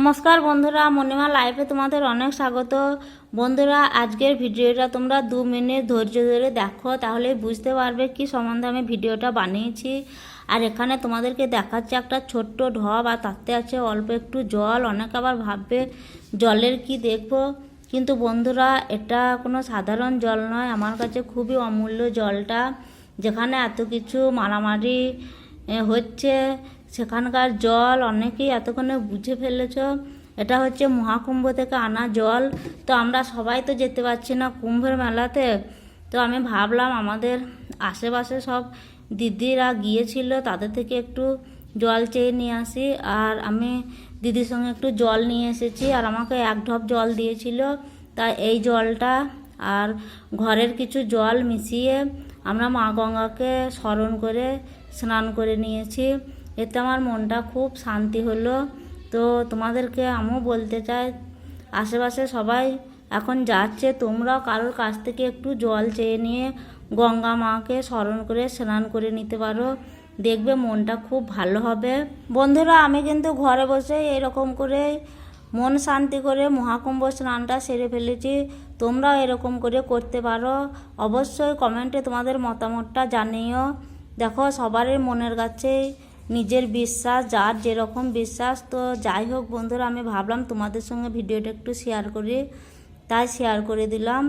নমস্কার বন্ধুরা, মণিমা লাইফে তোমাদের অনেক স্বাগত। বন্ধুরা, আজকের ভিডিওটা তোমরা 2 মিনিট ধৈর্য ধরে দেখো, তাহলে বুঝতে পারবে কি সম্বন্ধে আমি ভিডিওটা বানিয়েছি। আর এখানে তোমাদেরকে দেখাচ্ছে একটা ছোট্ট ঢপ, আর তাতে আছে অল্প একটু জল। অনেকে আবার ভাববে জলের কি দেখবো, কিন্তু বন্ধুরা এটা কোনো সাধারণ জল নয়, আমার কাছে খুবই অমূল্য জলটা। যেখানে এত কিছু মারামারি হচ্ছে সেখানকার জল অনেকেই এতক্ষণে বুঝে ফেলেছ। এটা হচ্ছে মহাকুম্ভ থেকে আনা জল। তো আমরা সবাই তো যেতে পারছি না কুম্ভের মেলাতে, তো আমি ভাবলাম আমাদের আশেপাশে সব দিদিরা গিয়েছিল, তাদের থেকে একটু জল চেয়ে নিয়ে আসি। আর আমি দিদির সঙ্গে একটু জল নিয়ে এসেছি, আর আমাকে 1 ঢপ জল দিয়েছিল। তাই এই জলটা আর ঘরের কিছু জল মিশিয়ে আমরা মা গঙ্গাকে স্মরণ করে স্নান করে নিয়েছি। এতে আমার মনটা খুব শান্তি হলো। তো তোমাদেরকে আমিও বলতে চাই, আশেপাশে সবাই এখন যাচ্ছে, তোমরাও কারোর কাছ থেকে একটু জল চেয়ে নিয়ে গঙ্গা মাকে স্মরণ করে স্নান করে নিতে পারো, দেখবে মনটা খুব ভালো হবে। বন্ধুরা, আমি কিন্তু ঘরে বসে এরকম করে মন শান্তি করে মহাকুম্ভ স্নানটা সেরে ফেলেছি। তোমরাও এরকম করে করতে পারো। অবশ্যই কমেন্টে তোমাদের মতামতটা জানিও। দেখো, সবারই মনের কাছে নিজের বিশ্বাস, যার যেরকম বিশ্বাস। তো যাই হোক বন্ধুরা, আমি ভাবলাম তোমাদের সঙ্গে ভিডিওটা একটু শেয়ার করি, তাই শেয়ার করে দিলাম।